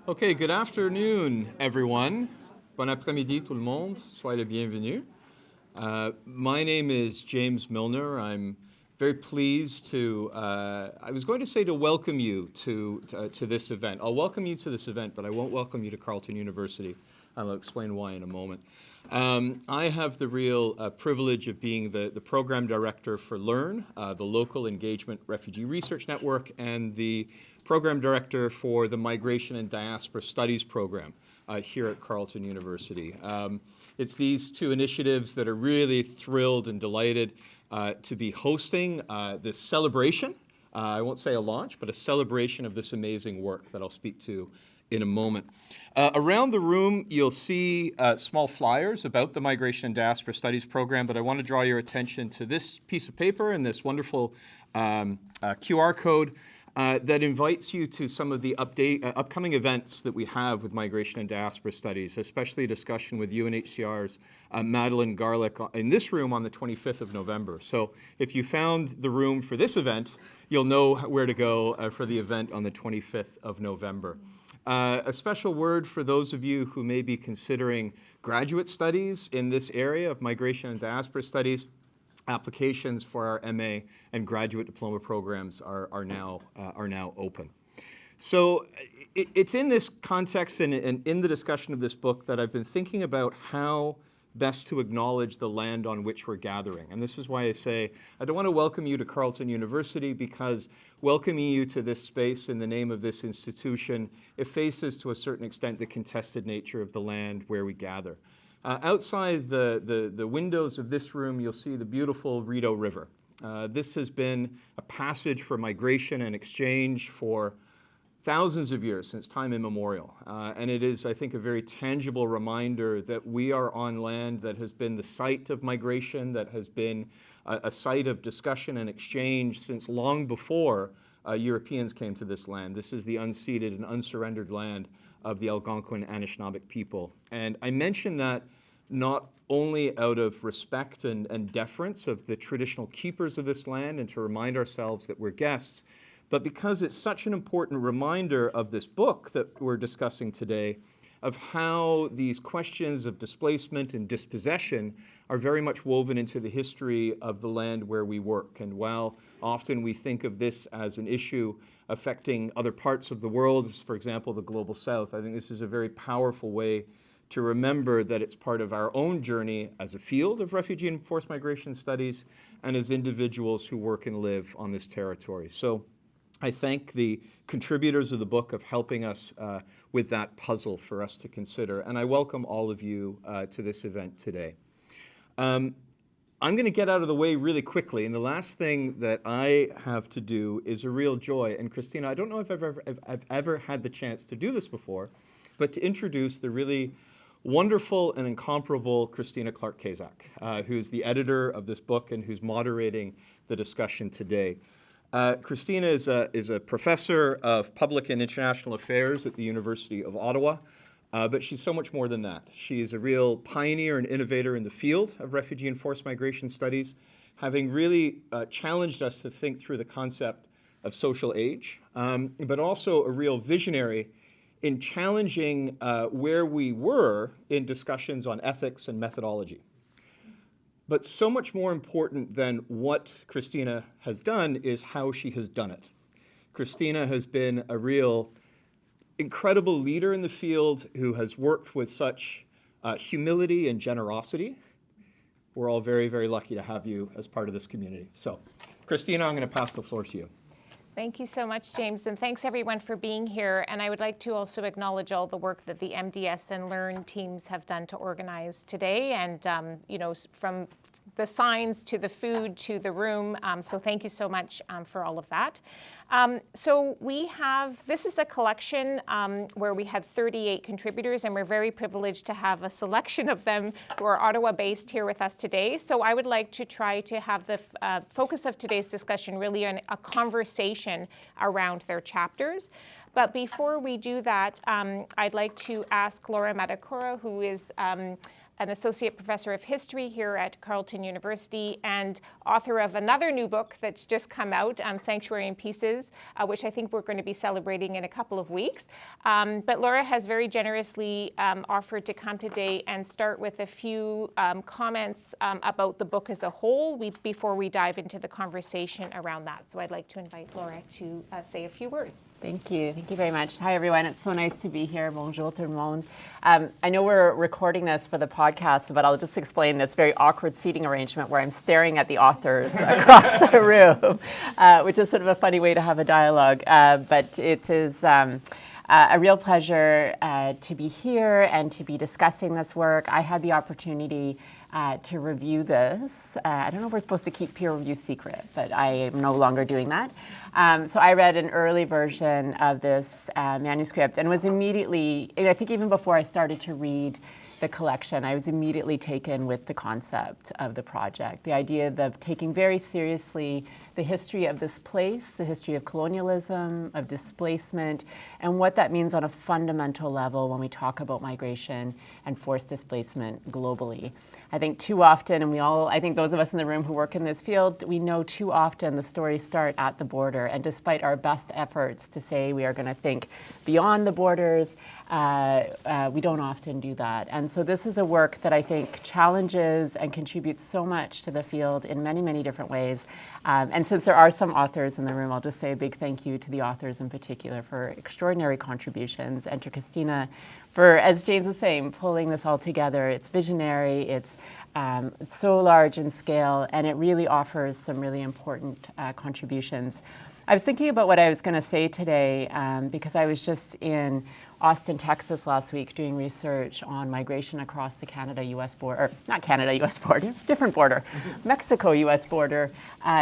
Okay, good afternoon, everyone. Bon après-midi, tout le monde. Soyez le bienvenu. My name is James Milner. I'm very pleased to, I was going to say to welcome you to this event. I'll welcome you to this event, but I won't welcome you to Carleton University. I'll explain why in a moment. I have the real privilege of being the program director for LERRN, the Local Engagement Refugee Research Network, and the program director for the Migration and Diaspora Studies program here at Carleton University. It's these two initiatives that are really thrilled and delighted to be hosting this celebration. I won't say a launch, but a celebration of this amazing work that I'll speak to in a moment. Around the room, you'll see small flyers about the Migration and Diaspora Studies program, but I want to draw your attention to this piece of paper and this wonderful QR code that invites you to some of the upcoming events that we have with Migration and Diaspora Studies, especially a discussion with UNHCR's Madeleine Garlick in this room on the 25th of November. So if you found the room for this event, you'll know where to go for the event on the 25th of November. A special word for those of you who may be considering graduate studies in this area of Migration and Diaspora Studies. Applications for our MA and graduate diploma programs are now open. So it's in this context and in the discussion of this book that I've been thinking about how best to acknowledge the land on which we're gathering. And this is why I say I don't want to welcome you to Carleton University, because welcoming you to this space in the name of this institution effaces to a certain extent the contested nature of the land where we gather. Outside the windows of this room, you'll see the beautiful Rideau River. This has been a passage for migration and exchange for thousands of years, since time immemorial. And it is, I think, a very tangible reminder that we are on land that has been the site of migration, that has been a site of discussion and exchange since long before Europeans came to this land. This is the unceded and unsurrendered land of the Algonquin Anishinaabe people. And I mention that not only out of respect and deference of the traditional keepers of this land and to remind ourselves that we're guests, but because it's such an important reminder of this book that we're discussing today, of how these questions of displacement and dispossession are very much woven into the history of the land where we work. And while often we think of this as an issue affecting other parts of the world, for example, the Global South, I think this is a very powerful way to remember that it's part of our own journey as a field of refugee and forced migration studies and as individuals who work and live on this territory. So I thank the contributors of the book of helping us with that puzzle for us to consider, and I welcome all of you to this event today. I'm going to get out of the way really quickly, and the last thing that I have to do is a real joy. And Christina, I don't know if I've ever had the chance to do this before, but to introduce the really wonderful and incomparable Christina Clark-Kazak, who's the editor of this book and who's moderating the discussion today. Christina is a professor of public and international affairs at the University of Ottawa, but she's so much more than that. She is a real pioneer and innovator in the field of refugee and forced migration studies, having really challenged us to think through the concept of social age, but also a real visionary in challenging where we were in discussions on ethics and methodology. But so much more important than what Christina has done is how she has done it. Christina has been a real incredible leader in the field who has worked with such humility and generosity. We're all very, very lucky to have you as part of this community. So, Christina, I'm going to pass the floor to you. Thank you so much, James, and thanks everyone for being here. And I would like to also acknowledge all the work that the MDS and LERRN teams have done to organize today, and from the signs to the food to the room. So thank you so much for all of that. So this is a collection where we had 38 contributors, and we're very privileged to have a selection of them who are Ottawa-based here with us today. So I would like to try to have the focus of today's discussion really on a conversation around their chapters. But before we do that, I'd like to ask Laura Madokoro, who is an associate professor of history here at Carleton University and author of another new book that's just come out, Sanctuary in Pieces, which I think we're going to be celebrating in a couple of weeks. But Laura has very generously offered to come today and start with a few comments about the book as a whole before we dive into the conversation around that. So I'd like to invite Laura to say a few words. Thank you. Thank you very much. Hi, everyone. It's so nice to be here. Bonjour tout le monde. I know we're recording this for the podcast, but I'll just explain this very awkward seating arrangement where I'm staring at the authors across the room, which is sort of a funny way to have a dialogue. But it is a real pleasure to be here and to be discussing this work. I had the opportunity to review this. I don't know if we're supposed to keep peer review secret, but I am no longer doing that. So I read an early version of this manuscript and was immediately, I think even before I started to read the collection, I was immediately taken with the concept of the project. The idea of taking very seriously the history of this place, the history of colonialism, of displacement, and what that means on a fundamental level when we talk about migration and forced displacement globally. I think too often, and I think those of us in the room who work in this field, we know too often the stories start at the border. And despite our best efforts to say we are going to think beyond the borders, we don't often do that. And so this is a work that I think challenges and contributes so much to the field in many, many different ways. And since there are some authors in the room, I'll just say a big thank you to the authors in particular for extraordinary contributions, and to Christina for, as James was saying, pulling this all together. It's visionary, it's so large in scale, and it really offers some really important contributions. I was thinking about what I was going to say today because I was just in Austin, Texas last week doing research on migration across the Canada-US border, or not Canada-US border, different border, Mexico-US border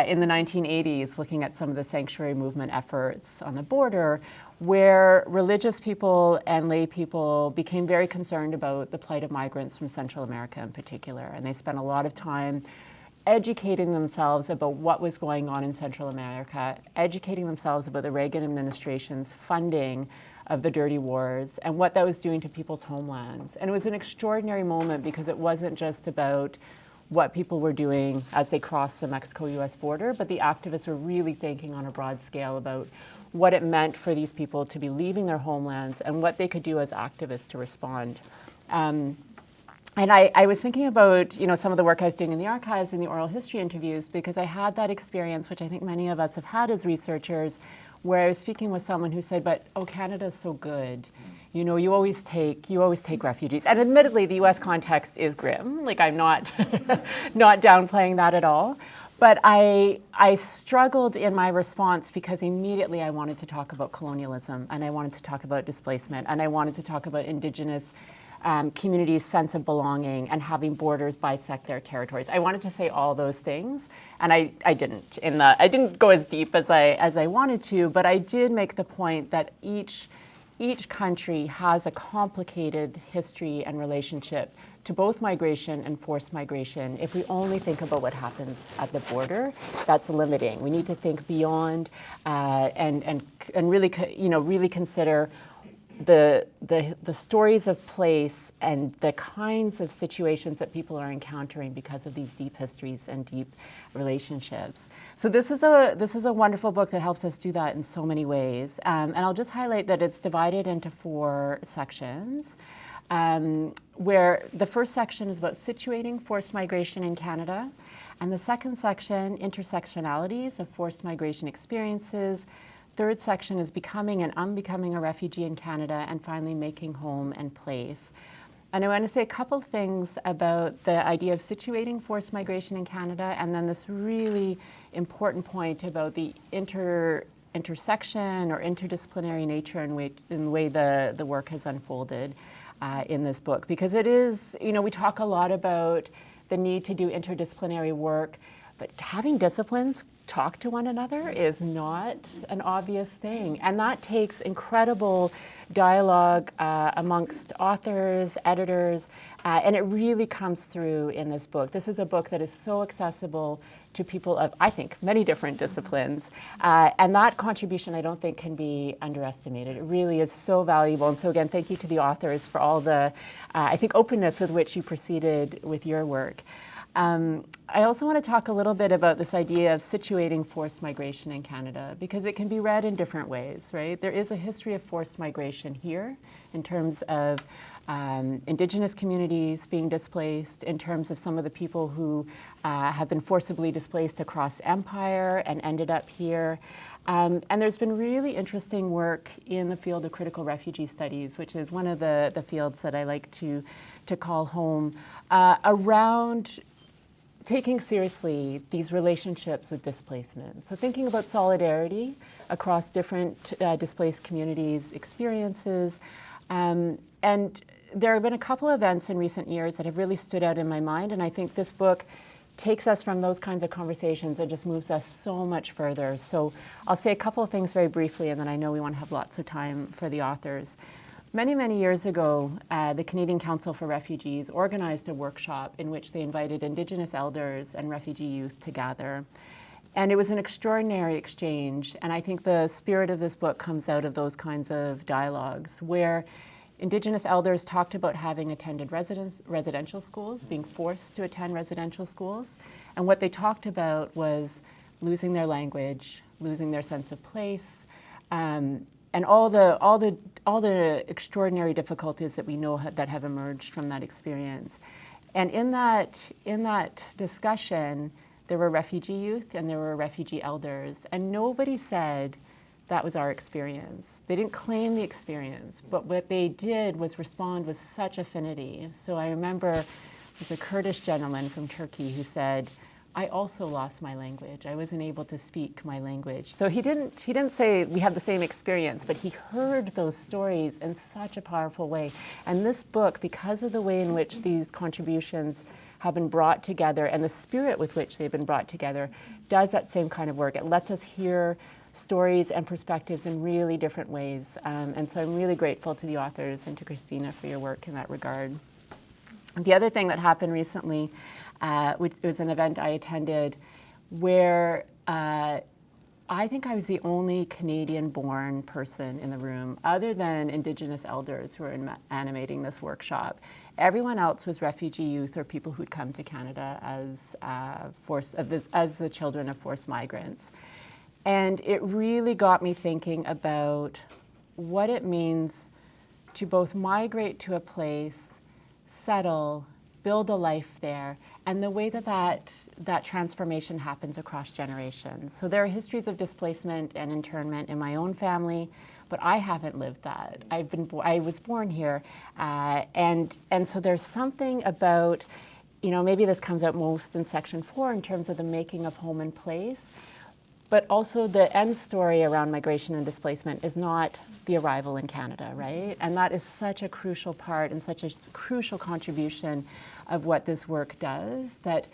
in the 1980s, looking at some of the sanctuary movement efforts on the border, where religious people and lay people became very concerned about the plight of migrants from Central America in particular. And they spent a lot of time educating themselves about what was going on in Central America, educating themselves about the Reagan administration's funding of the dirty wars and what that was doing to people's homelands. And it was an extraordinary moment because it wasn't just about what people were doing as they crossed the Mexico-US border, but the activists were really thinking on a broad scale about what it meant for these people to be leaving their homelands and what they could do as activists to respond. And I was thinking about, some of the work I was doing in the archives and the oral history interviews, because I had that experience, which I think many of us have had as researchers, where I was speaking with someone who said, but, Canada's so good. You always take refugees. And admittedly, the US context is grim. Like, I'm not, not downplaying that at all. But I struggled in my response because immediately I wanted to talk about colonialism, and I wanted to talk about displacement, and I wanted to talk about Indigenous communities' sense of belonging and having borders bisect their territories. I wanted to say all those things, and I didn't. I didn't go as deep as I wanted to, but I did make the point that each country has a complicated history and relationship to both migration and forced migration. If we only think about what happens at the border, that's limiting. We need to think beyond and really consider the stories of place and the kinds of situations that people are encountering because of these deep histories and deep relationships. So this is a wonderful book that helps us do that in so many ways. And I'll just highlight that it's divided into 4 sections, where the first section is about situating forced migration in Canada, and the second section, intersectionalities of forced migration experiences. Third section is becoming and unbecoming a refugee in Canada, and finally making home and place. And I want to say a couple things about the idea of situating forced migration in Canada, and then this really important point about the intersection or interdisciplinary nature in the way the work has unfolded in this book. Because it is, we talk a lot about the need to do interdisciplinary work, but having disciplines talk to one another is not an obvious thing. And that takes incredible dialogue amongst authors, editors, and it really comes through in this book. This is a book that is so accessible to people of, I think, many different disciplines. And that contribution, I don't think, can be underestimated. It really is so valuable. And so again, thank you to the authors for all the, I think, openness with which you proceeded with your work. I also want to talk a little bit about this idea of situating forced migration in Canada, because it can be read in different ways, right? There is a history of forced migration here in terms of Indigenous communities being displaced, in terms of some of the people who have been forcibly displaced across empire and ended up here. And there's been really interesting work in the field of critical refugee studies, which is one of the fields that I like to call home, around taking seriously these relationships with displacement. So thinking about solidarity across different displaced communities' experiences. And there have been a couple of events in recent years that have really stood out in my mind, and I think this book takes us from those kinds of conversations and just moves us so much further. So I'll say a couple of things very briefly, and then I know we want to have lots of time for the authors. Many, many years ago, the Canadian Council for Refugees organized a workshop in which they invited Indigenous elders and refugee youth to gather. And it was an extraordinary exchange. And I think the spirit of this book comes out of those kinds of dialogues, where Indigenous elders talked about having attended residential schools, being forced to attend residential schools. And what they talked about was losing their language, losing their sense of place, and all the extraordinary difficulties that we know that have emerged from that experience. And in that discussion, there were refugee youth and there were refugee elders, and nobody said that was our experience. They didn't claim the experience, but what they did was respond with such affinity. So I remember there's a Kurdish gentleman from Turkey who said, I also lost my language. I wasn't able to speak my language. So he didn't say we have the same experience, but he heard those stories in such a powerful way. And this book, because of the way in which these contributions have been brought together and the spirit with which they've been brought together, does that same kind of work. It lets us hear stories and perspectives in really different ways. And so I'm really grateful to the authors and to Christina for your work in that regard. The other thing that happened recently, which was an event I attended where I think I was the only Canadian-born person in the room, other than Indigenous elders who were animating this workshop. Everyone else was refugee youth or people who'd come to Canada as the children of forced migrants. And it really got me thinking about what it means to both migrate to a place, settle, build a life there, and the way that transformation happens across generations. So there are histories of displacement and internment in my own family, but I haven't lived that. I was born here, and so there's something about, maybe this comes out most in section 4 in terms of the making of home and place, but also the end story around migration and displacement is not the arrival in Canada, right? And that is such a crucial part and such a crucial contribution of what this work does, that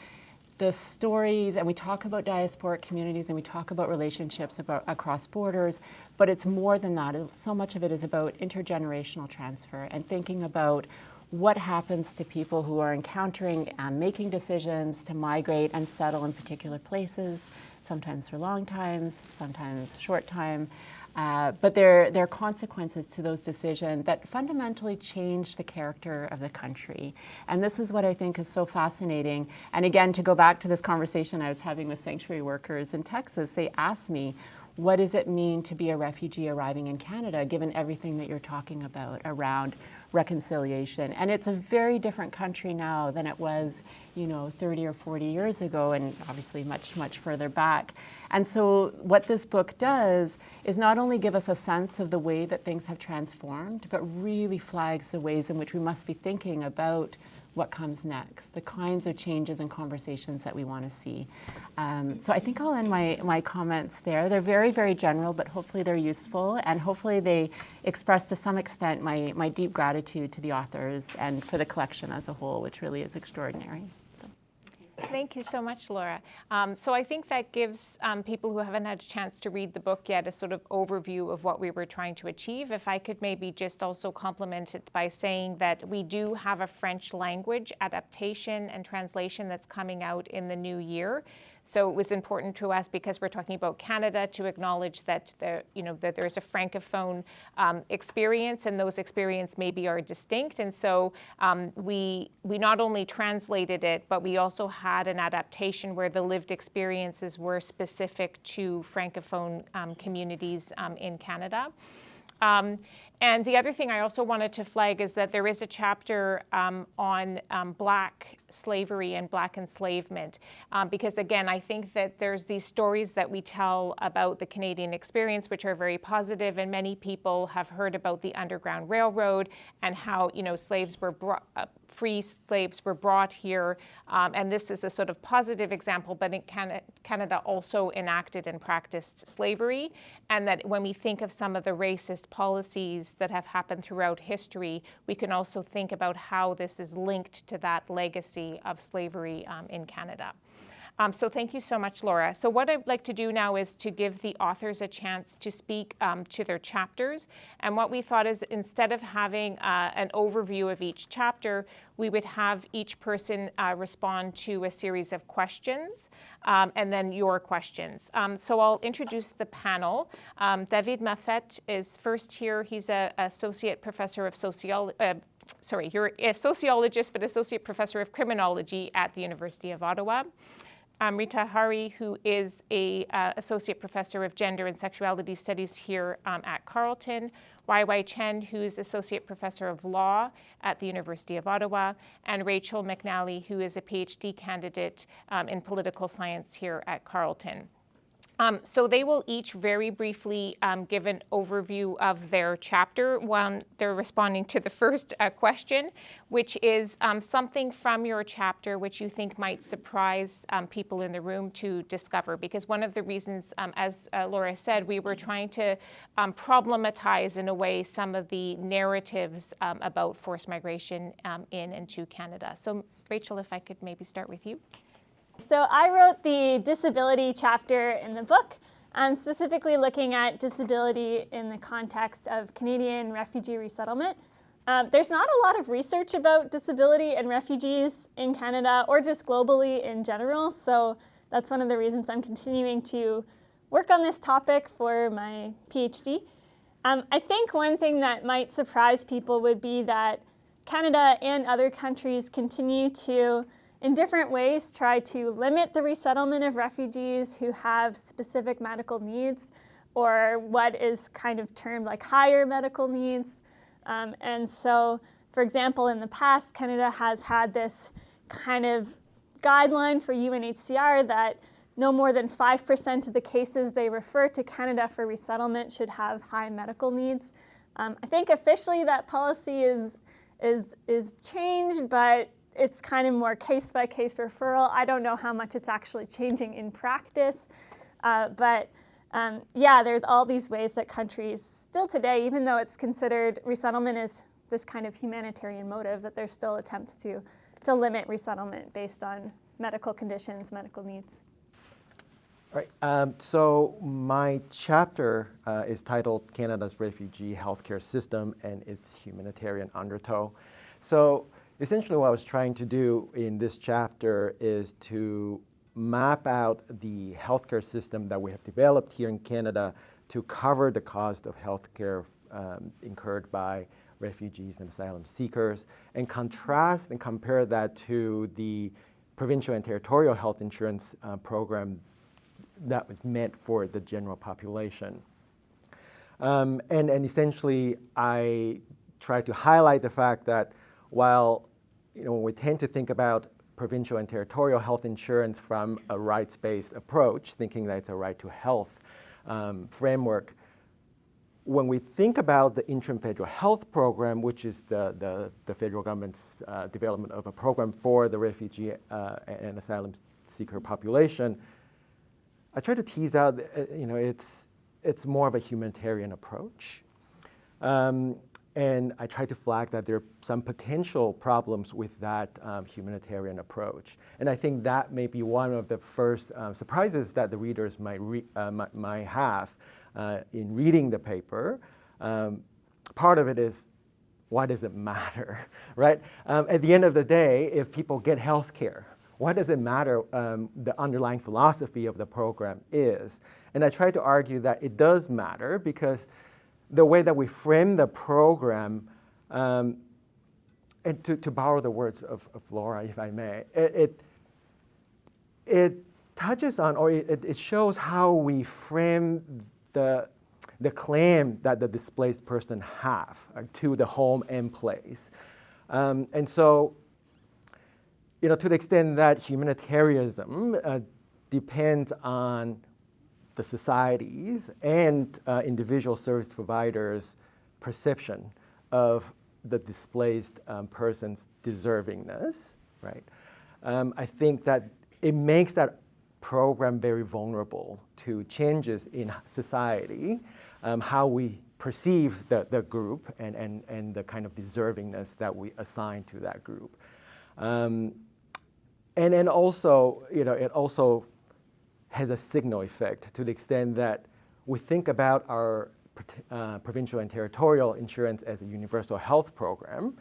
the stories, and we talk about diasporic communities and we talk about relationships across borders, but it's more than that. So much of it is about intergenerational transfer and thinking about what happens to people who are encountering and making decisions to migrate and settle in particular places, sometimes for long times, sometimes short time. But there are consequences to those decisions that fundamentally change the character of the country. And this is what I think is so fascinating. And again, to go back to this conversation I was having with sanctuary workers in Texas, they asked me, what does it mean to be a refugee arriving in Canada, given everything that you're talking about around reconciliation? And it's a very different country now than it was, 30 or 40 years ago, and obviously much, much further back. And so what this book does is not only give us a sense of the way that things have transformed, but really flags the ways in which we must be thinking about what comes next, the kinds of changes and conversations that we want to see. So I think I'll end my comments there. They're very, very general, but hopefully they're useful, and hopefully they express to some extent my deep gratitude to the authors and for the collection as a whole, which really is extraordinary. Thank you so much, Laura. So I think that gives people who haven't had a chance to read the book yet a sort of overview of what we were trying to achieve. If I could maybe just also complement it by saying that we do have a French language adaptation and translation that's coming out in the new year. So it was important to us, because we're talking about Canada, to acknowledge that that there is a francophone experience, and those experiences maybe are distinct. And so we not only translated it, but we also had an adaptation where the lived experiences were specific to francophone communities in Canada. And the other thing I also wanted to flag is that there is a chapter on Black slavery and Black enslavement, because again, I think that there's these stories that we tell about the Canadian experience, which are very positive, and many people have heard about the Underground Railroad and how slaves were free slaves were brought here, and this is a sort of positive example, but in Canada also enacted and practiced slavery, and that when we think of some of the racist policies that have happened throughout history, we can also think about how this is linked to that legacy of slavery in Canada. So thank you so much, Laura. So what I'd like to do now is to give the authors a chance to speak to their chapters. And what we thought is, instead of having an overview of each chapter, we would have each person respond to a series of questions, and then your questions. So I'll introduce the panel. David Moffette is first here. He's an associate professor of you're a sociologist, but associate professor of criminology at the University of Ottawa. Amrita Hari, who is a associate professor of gender and sexuality studies here at Carleton. Yin Chen, who's associate professor of law at the University of Ottawa. And Rachel McNally, who is a PhD candidate in political science here at Carleton. So they will each very briefly give an overview of their chapter when they're responding to the first question, which is something from your chapter which you think might surprise people in the room to discover. Because one of the reasons, as Laura said, we were trying to problematize in a way some of the narratives about forced migration in and to Canada. So Rachel, if I could maybe start with you. So I wrote the disability chapter in the book, specifically looking at disability in the context of Canadian refugee resettlement. There's not a lot of research about disability and refugees in Canada, or just globally in general, so that's one of the reasons I'm continuing to work on this topic for my PhD. I think one thing that might surprise people would be that Canada and other countries continue to, in different ways, try to limit the resettlement of refugees who have specific medical needs, or what is kind of termed like higher medical needs. And so, for example, in the past, Canada has had this kind of guideline for UNHCR that no more than 5% of the cases they refer to Canada for resettlement should have high medical needs. I think officially that policy is changed, but it's kind of more case-by-case referral. I don't know how much it's actually changing in practice. But there's all these ways that countries still today, even though it's considered resettlement is this kind of humanitarian motive, that there's still attempts to limit resettlement based on medical conditions, medical needs. All right, so my chapter is titled Canada's Refugee Healthcare System and its Humanitarian Undertow. So essentially what I was trying to do in this chapter is to map out the healthcare system that we have developed here in Canada to cover the cost of healthcare incurred by refugees and asylum seekers, and contrast and compare that to the provincial and territorial health insurance program that was meant for the general population. And essentially I tried to highlight the fact that while we tend to think about provincial and territorial health insurance from a rights-based approach, thinking that it's a right to health framework, when we think about the interim federal health program, which is the federal government's development of a program for the refugee and asylum seeker population, I try to tease out, it's more of a humanitarian approach. And I try to flag that there are some potential problems with that humanitarian approach. And I think that may be one of the first surprises that the readers might have in reading the paper. Part of it is, why does it matter, right? At the end of the day, if people get health care, Why does it matter the underlying philosophy of the program is? And I try to argue that it does matter because the way that we frame the program, and to borrow the words of Laura, if I may, it touches on, or it shows how we frame the claim that the displaced person have to the home and place. And so, to the extent that humanitarianism depends on the societies and individual service providers' perception of the displaced person's deservingness, right? I think that it makes that program very vulnerable to changes in society, how we perceive the group and the kind of deservingness that we assign to that group. And then also, it also has a signal effect to the extent that we think about our provincial and territorial insurance as a universal health program.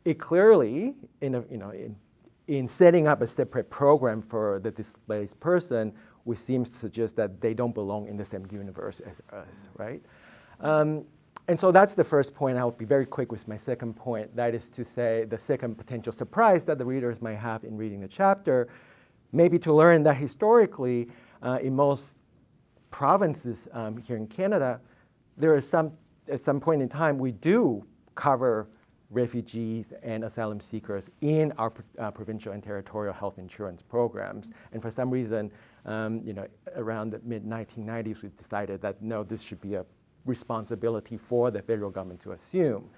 It clearly, in setting up a separate program for the displaced person, we seem to suggest that they don't belong in the same universe as us, right? And so that's the first point. I'll be very quick with my second point. That is to say, the second potential surprise that the readers might have in reading the chapter, maybe to learn that historically, in most provinces here in Canada, there is at some point in time, we do cover refugees and asylum seekers in our provincial and territorial health insurance programs. And for some reason, around the mid-1990s, we decided that no, this should be a responsibility for the federal government to assume.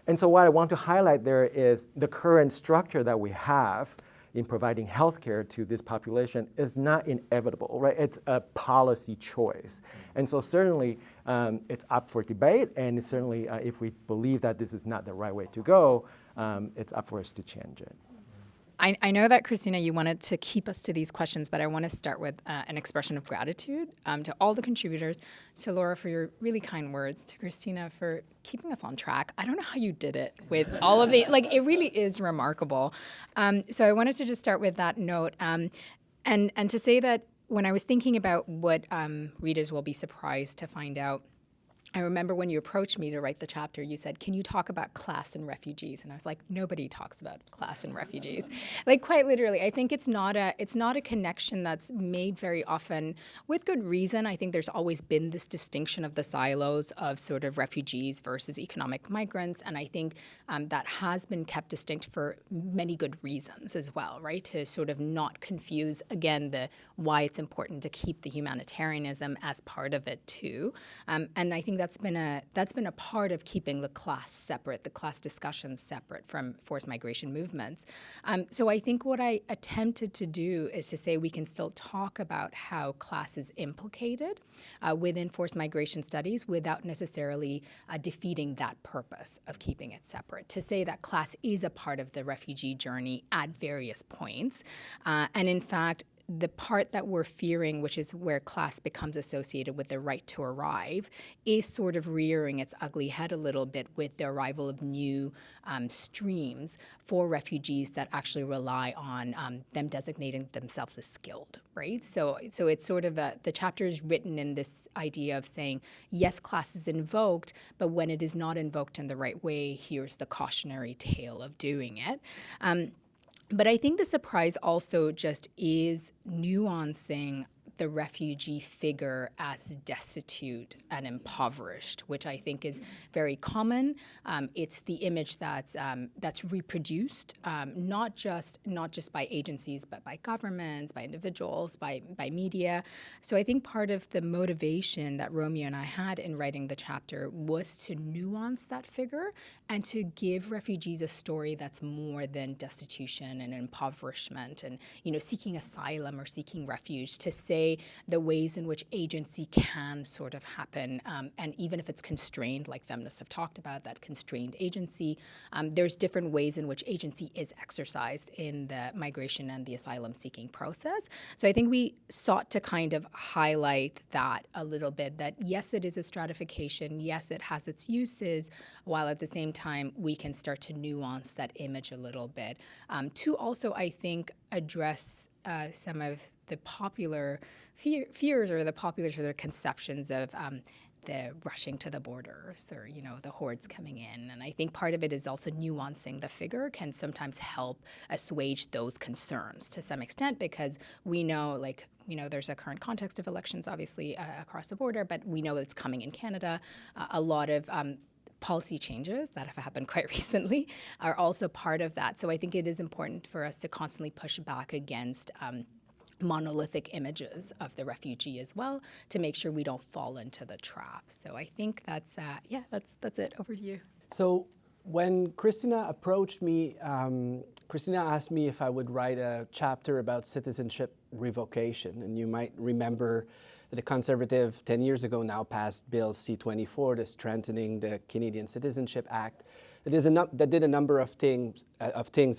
And so what I want to highlight there is the current structure that we have in providing healthcare to this population is not inevitable, right? It's a policy choice. And so certainly it's up for debate, and certainly if we believe that this is not the right way to go, it's up for us to change it. I know that, Christina, you wanted to keep us to these questions, but I want to start with an expression of gratitude to all the contributors, to Laura for your really kind words, to Christina for keeping us on track. I don't know how you did it with all of the, it really is remarkable. So I wanted to just start with that note and to say that when I was thinking about what readers will be surprised to find out, I remember when you approached me to write the chapter, you said, can you talk about class and refugees? And I was like, nobody talks about class and refugees. Quite literally, I think it's not a connection that's made very often with good reason. I think there's always been this distinction of the silos of sort of refugees versus economic migrants. And I think that has been kept distinct for many good reasons as well, right? To sort of not confuse, again, why it's important to keep the humanitarianism as part of it too. And I think that's been a part of keeping the class separate, the class discussions separate from forced migration movements. So I think what I attempted to do is to say we can still talk about how class is implicated within forced migration studies without necessarily defeating that purpose of keeping it separate. To say that class is a part of the refugee journey at various points, and in fact, the part that we're fearing, which is where class becomes associated with the right to arrive, is sort of rearing its ugly head a little bit with the arrival of new streams for refugees that actually rely on them designating themselves as skilled, right? So it's sort of the chapter is written in this idea of saying, yes, class is invoked, but when it is not invoked in the right way, here's the cautionary tale of doing it. But I think the surprise also just is nuancing the refugee figure as destitute and impoverished, which I think is very common. It's the image that's reproduced, not just by agencies, but by governments, by individuals, by media. So I think part of the motivation that Romeo and I had in writing the chapter was to nuance that figure and to give refugees a story that's more than destitution and impoverishment and seeking asylum or seeking refuge. To say say the ways in which agency can sort of happen, and even if it's constrained, like feminists have talked about, that constrained agency, there's different ways in which agency is exercised in the migration and the asylum seeking process. So I think we sought to kind of highlight that a little bit, that yes, it is a stratification, yes, it has its uses, while at the same time we can start to nuance that image a little bit. To also, I think, address some of the popular fears or the popular sort of conceptions of the rushing to the borders or, the hordes coming in. And I think part of it is also nuancing the figure can sometimes help assuage those concerns to some extent, because we know, there's a current context of elections, obviously, across the border, but we know it's coming in Canada. A lot of policy changes that have happened quite recently are also part of that. So I think it is important for us to constantly push back against monolithic images of the refugee as well, to make sure we don't fall into the trap. So I think that's it. Over to you. So when Christina approached me, Christina asked me if I would write a chapter about citizenship revocation. And you might remember that the Conservative 10 years ago now passed Bill C-24, the Strengthening the Canadian Citizenship Act, that did a number of things,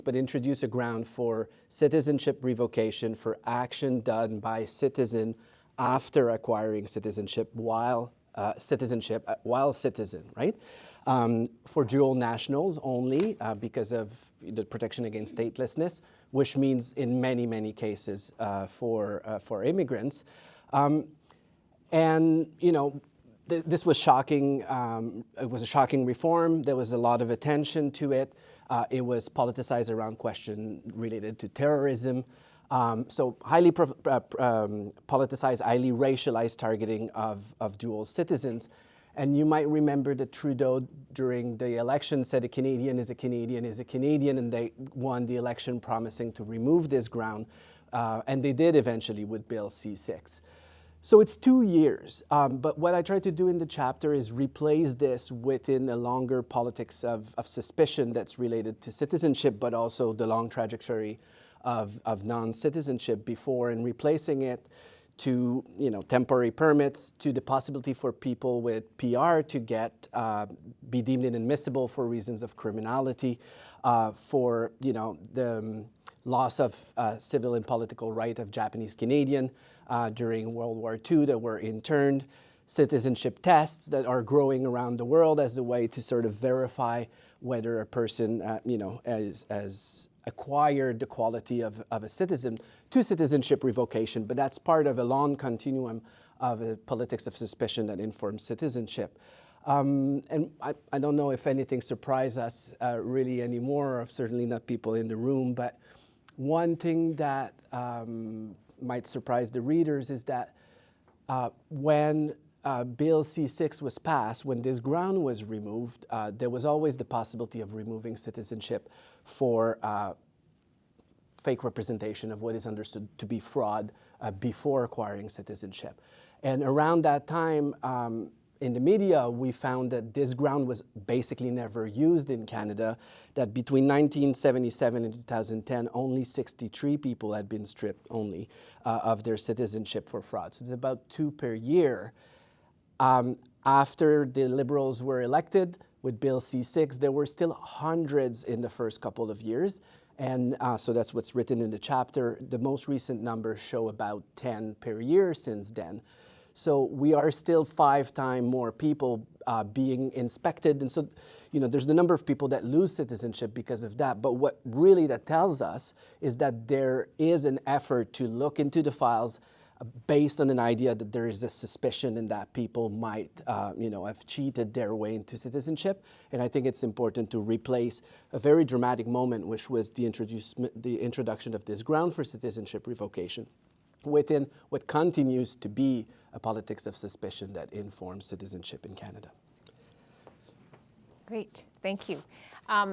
but introduced a ground for citizenship revocation for action done by citizen after acquiring citizenship while citizen, right? For dual nationals only because of the protection against statelessness, which means in many, many cases for immigrants. This was shocking. It was a shocking reform. There was a lot of attention to it. It was politicized around questions related to terrorism. So highly politicized, highly racialized targeting of dual citizens. And you might remember that Trudeau during the election said a Canadian is a Canadian is a Canadian, and they won the election promising to remove this ground. And they did eventually with Bill C-6. So it's 2 years, but what I try to do in the chapter is replace this within a longer politics of suspicion that's related to citizenship, but also the long trajectory of non-citizenship before, and replacing it to temporary permits, to the possibility for people with PR to be deemed inadmissible for reasons of criminality, for the loss of civil and political right of Japanese Canadian during World War II that were interned, citizenship tests that are growing around the world as a way to sort of verify whether a person, has acquired the quality of a citizen, to citizenship revocation. But that's part of a long continuum of a politics of suspicion that informs citizenship. And I don't know if anything surprises us really anymore, or certainly not people in the room, but one thing that might surprise the readers is that when Bill C-6 was passed, when this ground was removed, there was always the possibility of removing citizenship for fake representation of what is understood to be fraud before acquiring citizenship. And around that time, in the media, we found that this ground was basically never used in Canada, that between 1977 and 2010, only 63 people had been stripped only of their citizenship for fraud. So it's about 2 per year. After the Liberals were elected with Bill C-6, there were still hundreds in the first couple of years. And so that's what's written in the chapter. The most recent numbers show about 10 per year since then. So we are still 5 times more people being inspected. And so, there's the number of people that lose citizenship because of that. But what really that tells us is that there is an effort to look into the files based on an idea that there is a suspicion and that people might, have cheated their way into citizenship. And I think it's important to replace a very dramatic moment, which was the introduction of this ground for citizenship revocation, within what continues to be a politics of suspicion that informs citizenship in Canada. Great, thank you.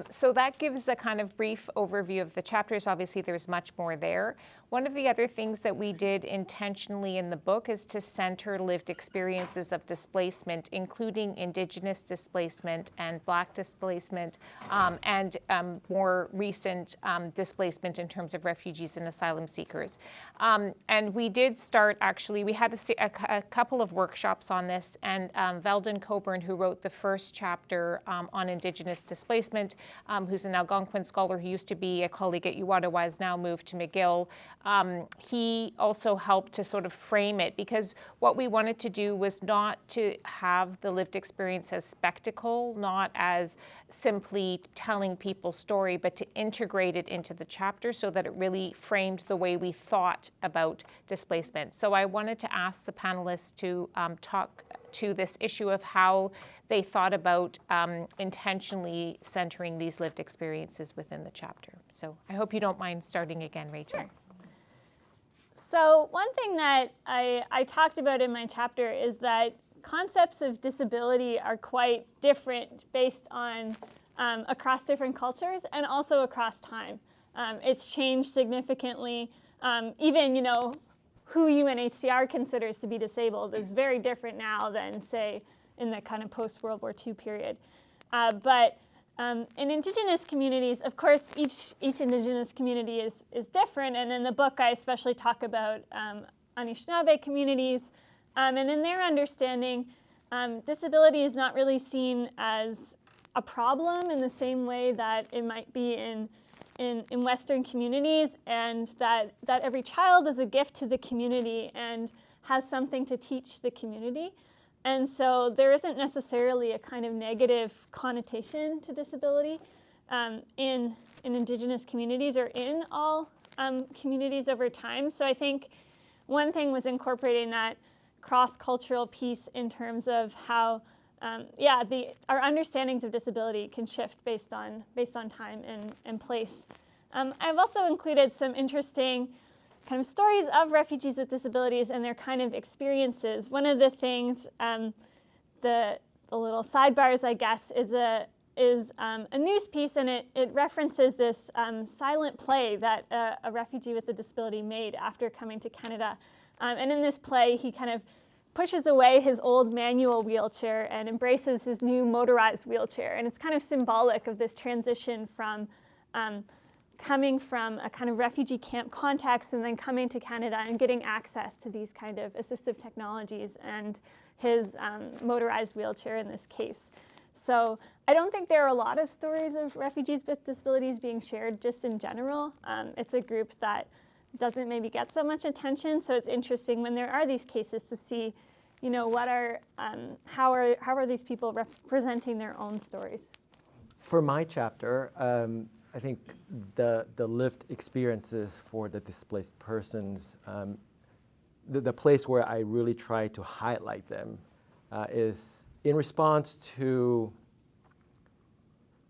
So that gives a kind of brief overview of the chapters. Obviously, there's much more there. One of the other things that we did intentionally in the book is to center lived experiences of displacement, including Indigenous displacement and Black displacement, and more recent displacement in terms of refugees and asylum seekers. And we did start, actually, we had a couple of workshops on this, and Veldon Coburn, who wrote the first chapter on Indigenous displacement, who's an Algonquin scholar who used to be a colleague at Ottawa, has now moved to McGill. He also helped to sort of frame it, because what we wanted to do was not to have the lived experience as spectacle, not as simply telling people's story, but to integrate it into the chapter so that it really framed the way we thought about displacement. So I wanted to ask the panelists to talk to this issue of how they thought about intentionally centering these lived experiences within the chapter. So I hope you don't mind starting again, Rachel. Sure. So one thing that I talked about in my chapter is that concepts of disability are quite different based on across different cultures and also across time. It's changed significantly. Even, who UNHCR considers to be disabled is very different now than, say, in the kind of post-World War II period. But in Indigenous communities, of course, each Indigenous community is different. And in the book, I especially talk about Anishinaabe communities. And in their understanding, disability is not really seen as a problem in the same way that it might be in Western communities, and that every child is a gift to the community and has something to teach the community. And so there isn't necessarily a kind of negative connotation to disability in Indigenous communities or in all communities over time. So I think one thing was incorporating that cross-cultural piece in terms of how our understandings of disability can shift based on time and place. I've also included some interesting kind of stories of refugees with disabilities and their kind of experiences. One of the things, the little sidebars, I guess, is a news piece, and it references this silent play that a refugee with a disability made after coming to Canada. And in this play, he kind of pushes away his old manual wheelchair and embraces his new motorized wheelchair. And it's kind of symbolic of this transition from coming from a kind of refugee camp context and then coming to Canada and getting access to these kind of assistive technologies and his motorized wheelchair in this case. So I don't think there are a lot of stories of refugees with disabilities being shared just in general. It's a group that doesn't maybe get so much attention. So it's interesting when there are these cases to see, how are these people representing their own stories? For my chapter, I think the lived experiences for the displaced persons, the place where I really try to highlight them is in response to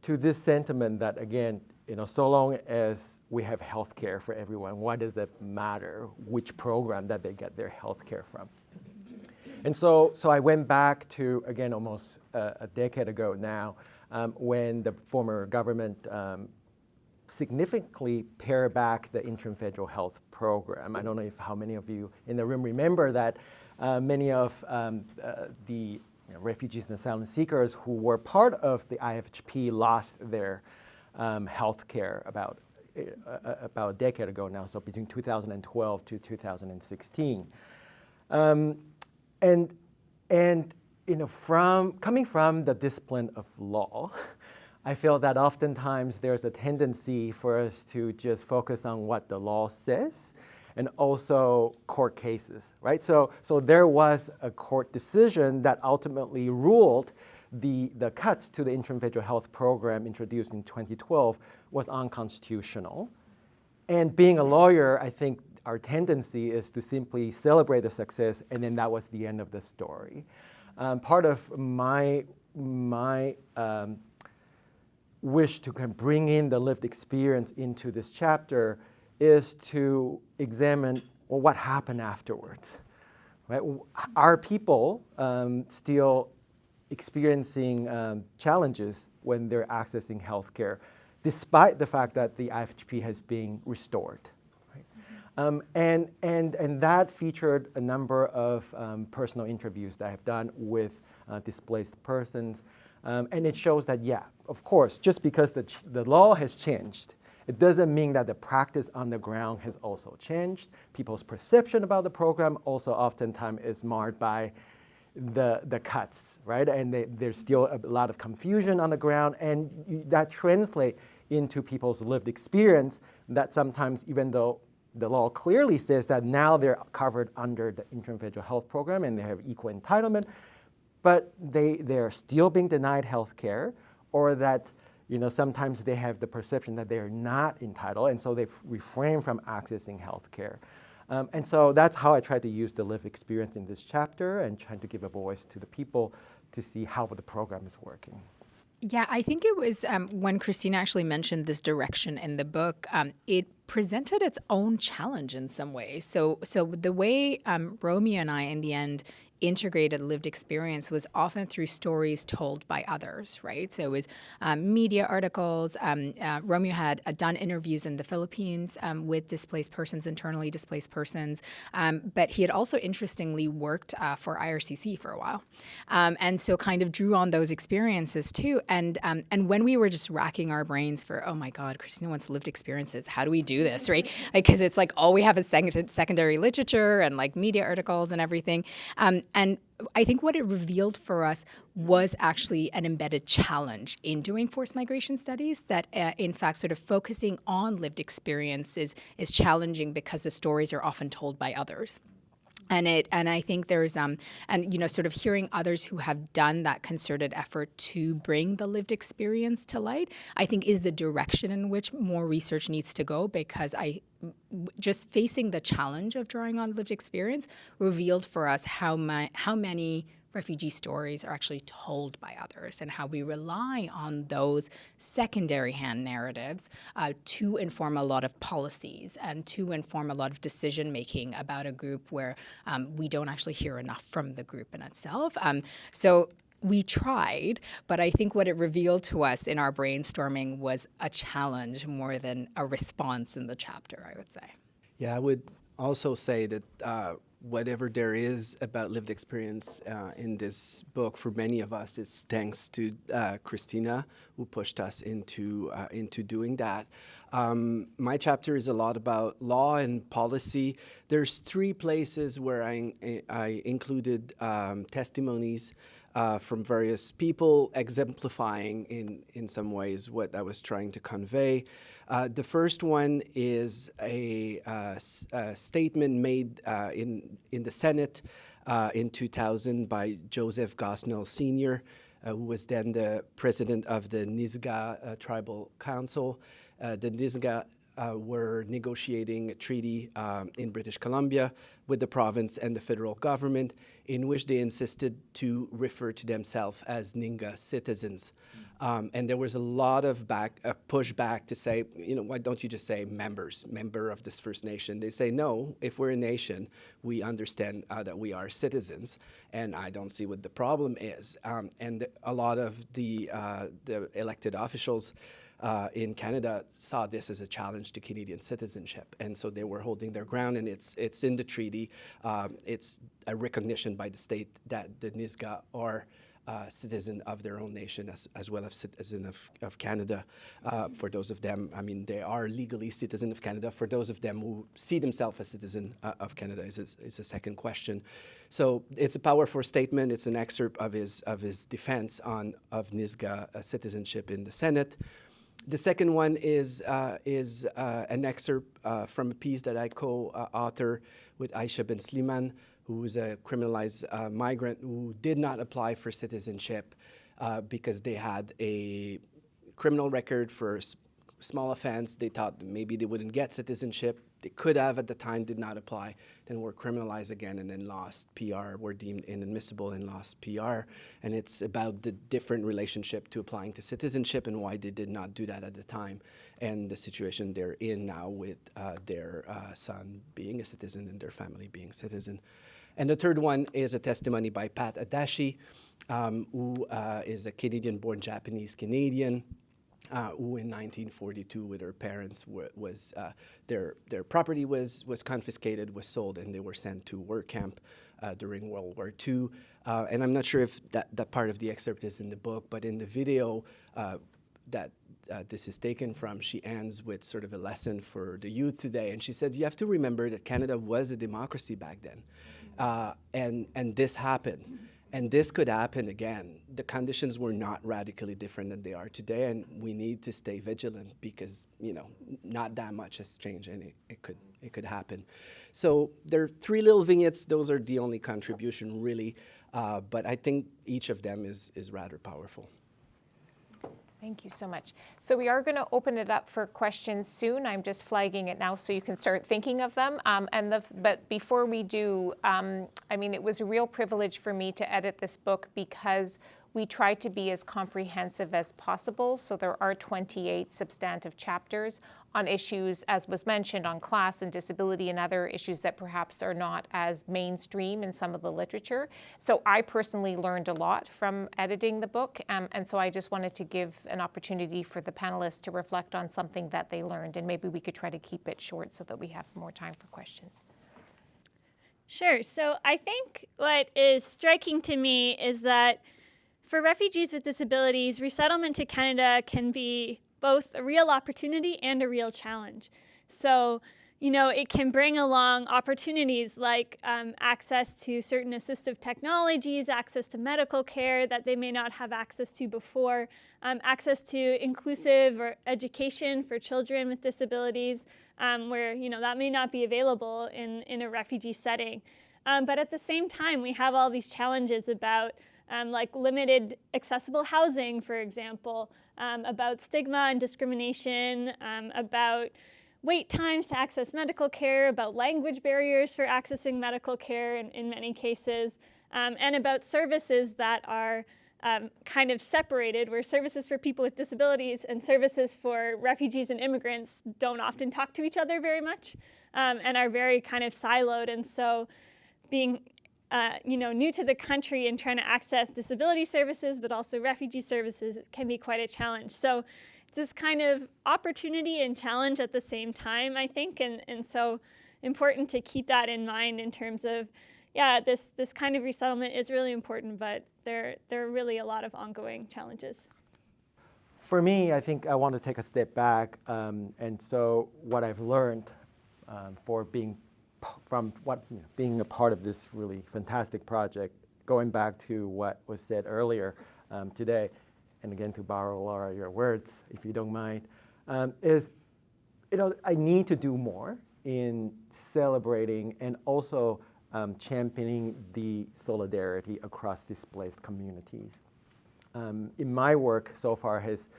this sentiment that, again, so long as we have health care for everyone, why does it matter which program that they get their health care from? And so I went back to, again, almost a decade ago now, when the former government significantly pared back the interim federal health program. I don't know how many of you in the room remember that many of the refugees and asylum seekers who were part of the IFHP lost their health care about a decade ago now, so between 2012 to 2016. And coming from the discipline of law, I feel that oftentimes there's a tendency for us to just focus on what the law says and also court cases, right? So there was a court decision that ultimately ruled the cuts to the interim federal health program introduced in 2012 was unconstitutional. And being a lawyer, I think our tendency is to simply celebrate the success, and then that was the end of the story. Part of my wish to kind of bring in the lived experience into this chapter is to examine, well, what happened afterwards, right? Are people still experiencing challenges when they're accessing healthcare, despite the fact that the IFHP has been restored? Right? And that featured a number of personal interviews that I've done with displaced persons. And it shows that, yeah, of course, just because the law has changed, it doesn't mean that the practice on the ground has also changed. People's perception about the program also oftentimes is marred by the cuts, right? And there's still a lot of confusion on the ground, and that translates into people's lived experience that sometimes, even though the law clearly says that now they're covered under the interim federal health program and they have equal entitlement, but they're still being denied health care, or that sometimes they have the perception that they're not entitled, and so they refrain from accessing health care. And so that's how I try to use the lived experience in this chapter and trying to give a voice to the people to see how the program is working. Yeah, I think it was when Christina actually mentioned this direction in the book, it presented its own challenge in some ways. So the way Romeo and I, in the end, integrated lived experience was often through stories told by others, right? So it was media articles. Romeo had done interviews in the Philippines with displaced persons, internally displaced persons, but he had also interestingly worked for IRCC for a while. And so kind of drew on those experiences too. And when we were just racking our brains for, oh my God, Christina wants lived experiences. How do we do this, right? Because it's like all we have is secondary literature and like media articles and everything. And I think what it revealed for us was actually an embedded challenge in doing forced migration studies, that in fact sort of focusing on lived experiences is challenging because the stories are often told by others. And I think there's sort of hearing others who have done that concerted effort to bring the lived experience to light, I think is the direction in which more research needs to go, because just facing the challenge of drawing on lived experience revealed for us how many refugee stories are actually told by others, and how we rely on those secondary hand narratives to inform a lot of policies and to inform a lot of decision making about a group where we don't actually hear enough from the group in itself. So we tried, but I think what it revealed to us in our brainstorming was a challenge more than a response in the chapter, I would say. Yeah, I would also say that whatever there is about lived experience in this book, for many of us, it's thanks to Christina, who pushed us into doing that. My chapter is a lot about law and policy. There's 3 places where I included testimonies from various people, exemplifying in some ways what I was trying to convey. The first one is a statement made in the Senate in 2000 by Joseph Gosnell Sr., who was then the president of the Nisga'a Tribal Council. The Nisga'a were negotiating a treaty in British Columbia with the province and the federal government, in which they insisted to refer to themselves as Ninga citizens. And there was a lot of pushback to say, why don't you just say member of this First Nation? They say, no, if we're a nation, we understand that we are citizens, and I don't see what the problem is. And a lot of the elected officials in Canada saw this as a challenge to Canadian citizenship, and so they were holding their ground, and it's in the treaty. It's a recognition by the state that the Nisga'a are citizen of their own nation as well as citizen of Canada. For those of them, they are legally citizen of Canada. For those of them who see themselves as citizen of Canada is a second question. So it's a powerful statement. It's an excerpt of his defense of Nisga'a citizenship in the Senate. The second one is an excerpt from a piece that I co-author with Aisha Ben Sliman, who is a criminalized migrant who did not apply for citizenship because they had a criminal record for small offense. They thought maybe they wouldn't get citizenship. They could have at the time, did not apply, then were criminalized again and then lost PR, were deemed inadmissible and lost PR. And it's about the different relationship to applying to citizenship and why they did not do that at the time, and the situation they're in now with their son being a citizen and their family being citizen. And the third one is a testimony by Pat Adachi, who is a Canadian-born Japanese Canadian, who in 1942 with her parents their property was confiscated, was sold, and they were sent to work camp during World War II. And I'm not sure if that part of the excerpt is in the book, but in the video that this is taken from, she ends with sort of a lesson for the youth today. And she said, you have to remember that Canada was a democracy back then. And this happened. And this could happen again. The conditions were not radically different than they are today, and we need to stay vigilant because, not that much has changed, and it could happen. So there are 3 little vignettes. Those are the only contribution, really, but I think each of them is rather powerful. Thank you so much. So we are going to open it up for questions soon. I'm just flagging it now so you can start thinking of them. But before we do, it was a real privilege for me to edit this book because we tried to be as comprehensive as possible. So there are 28 substantive chapters on issues, as was mentioned, on class and disability and other issues that perhaps are not as mainstream in some of the literature. So I personally learned a lot from editing the book. And so I just wanted to give an opportunity for the panelists to reflect on something that they learned. And maybe we could try to keep it short so that we have more time for questions. Sure. So I think what is striking to me is that for refugees with disabilities, resettlement to Canada can be both a real opportunity and a real challenge. So, it can bring along opportunities like access to certain assistive technologies, access to medical care that they may not have access to before, access to inclusive or education for children with disabilities, where, that may not be available in a refugee setting. But at the same time, we have all these challenges about like limited accessible housing, for example, about stigma and discrimination, about wait times to access medical care, about language barriers for accessing medical care in many cases, and about services that are kind of separated, where services for people with disabilities and services for refugees and immigrants don't often talk to each other very much, and are very kind of siloed. And so being new to the country and trying to access disability services, but also refugee services can be quite a challenge. So it's this kind of opportunity and challenge at the same time, I think, and so important to keep that in mind in terms of, this kind of resettlement is really important, but there are really a lot of ongoing challenges. For me, I think I want to take a step back, and so what I've learned for being a part of this really fantastic project, going back to what was said earlier today, and again to borrow, Laura, your words, if you don't mind, is, I need to do more in celebrating and also championing the solidarity across displaced communities. In my work so far has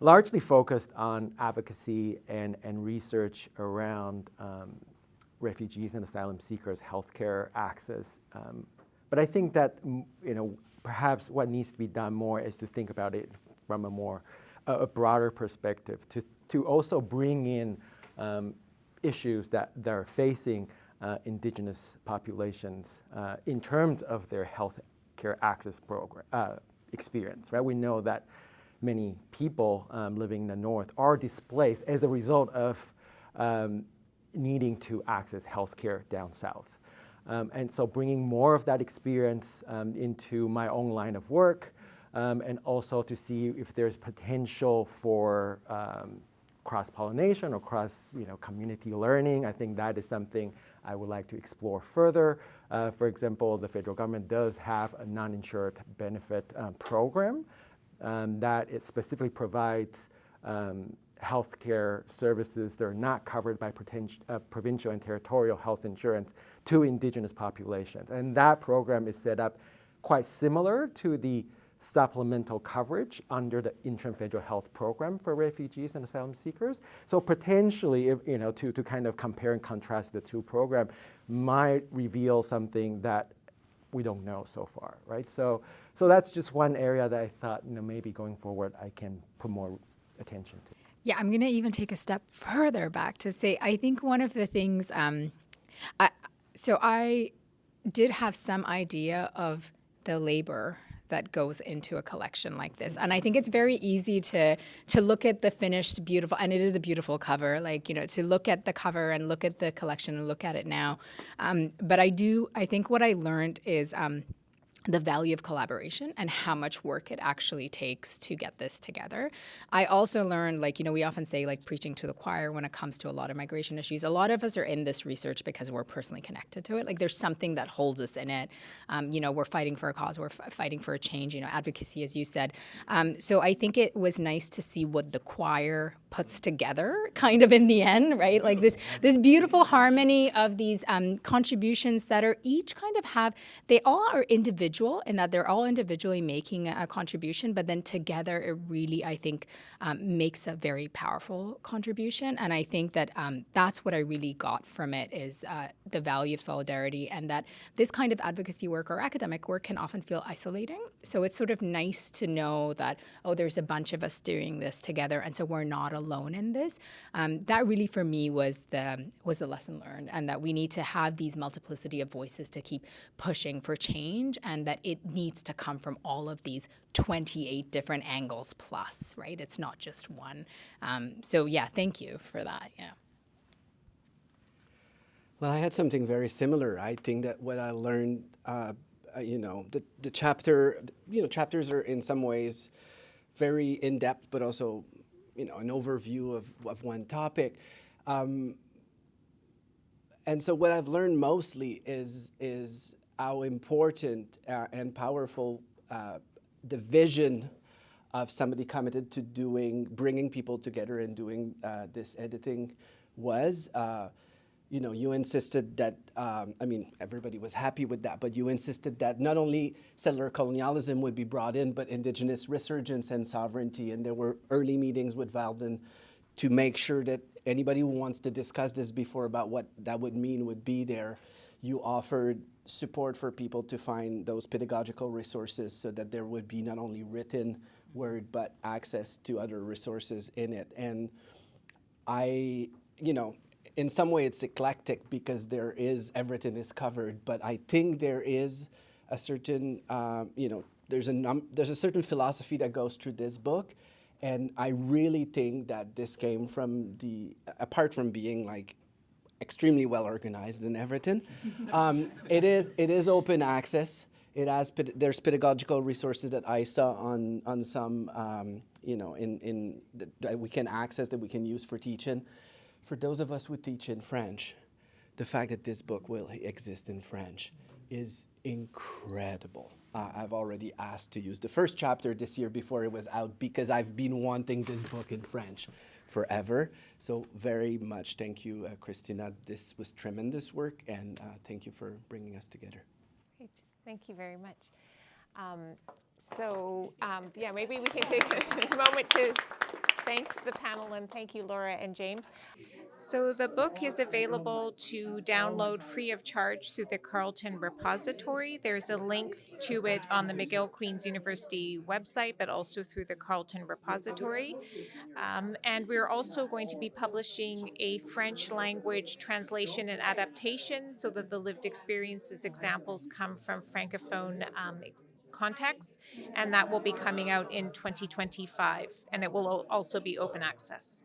largely focused on advocacy and research around refugees and asylum seekers' healthcare access. But I think that, perhaps what needs to be done more is to think about it from a broader perspective, to also bring in issues that they're facing Indigenous populations in terms of their healthcare access program experience. Right? We know that many people living in the North are displaced as a result of needing to access healthcare down south. And so bringing more of that experience into my own line of work, and also to see if there's potential for cross-pollination or community learning. I think that is something I would like to explore further. For example, the federal government does have a non-insured benefit program that it specifically provides healthcare services that are not covered by provincial and territorial health insurance to Indigenous populations. And that program is set up quite similar to the supplemental coverage under the interim federal health program for refugees and asylum seekers. So potentially, to kind of compare and contrast the two programs might reveal something that we don't know so far, right? So that's just one area that I thought, maybe going forward I can put more attention to. Yeah, I'm going to even take a step further back to say, I think one of the things, I did have some idea of the labor that goes into a collection like this. And I think it's very easy to look at the finished, beautiful, and it is a beautiful cover, like, to look at the cover and look at the collection and look at it now. But I think what I learned is the value of collaboration and how much work it actually takes to get this together. I also learned, we often say, preaching to the choir when it comes to a lot of migration issues. A lot of us are in this research because we're personally connected to it. There's something that holds us in it. We're fighting for a cause. We're fighting for a change, advocacy, as you said. So I think it was nice to see what the choir puts together kind of in the end, right? This beautiful harmony of these contributions that are each kind of they all are individual in that they're all individually making a contribution, but then together it really, I think, makes a very powerful contribution. And I think that that's what I really got from it is the value of solidarity, and that this kind of advocacy work or academic work can often feel isolating. So it's sort of nice to know that, there's a bunch of us doing this together, and so we're not alone in this. That really for me was the lesson learned, and that we need to have these multiplicity of voices to keep pushing for change, and that it needs to come from all of these 28 different angles plus, right? It's not just one. So yeah, thank you for that, yeah. Well, I had something very similar. I think that what I learned, the chapters are in some ways very in-depth, but also, an overview of one topic. And so what I've learned mostly is how important and powerful the vision of somebody committed to bringing people together and doing this editing was. You insisted that, everybody was happy with that, but you insisted that not only settler colonialism would be brought in, but indigenous resurgence and sovereignty. And there were early meetings with Valden to make sure that anybody who wants to discuss this before about what that would mean would be there. You offered support for people to find those pedagogical resources so that there would be not only written word, but access to other resources in it. And in some way it's eclectic because everything is covered, but I think there is a certain, there's a certain philosophy that goes through this book. And I really think that this came from apart from being extremely well organized and everything, it is open access. There's pedagogical resources that I saw on some, that we can access, that we can use for teaching. For those of us who teach in French, the fact that this book will exist in French is incredible. I've already asked to use the first chapter this year before it was out because I've been wanting this book in French forever. So very much thank you, Christina. This was tremendous work, and thank you for bringing us together. Great. Thank you very much. Maybe we can take a moment to thank the panel, and thank you, Laura and James. So the book is available to download free of charge through the Carleton repository. There's a link to it on the McGill-Queen's University website, but also through the Carleton repository. And we're also going to be publishing a French language translation and adaptation so that the lived experiences examples come from Francophone contexts, and that will be coming out in 2025, and it will also be open access.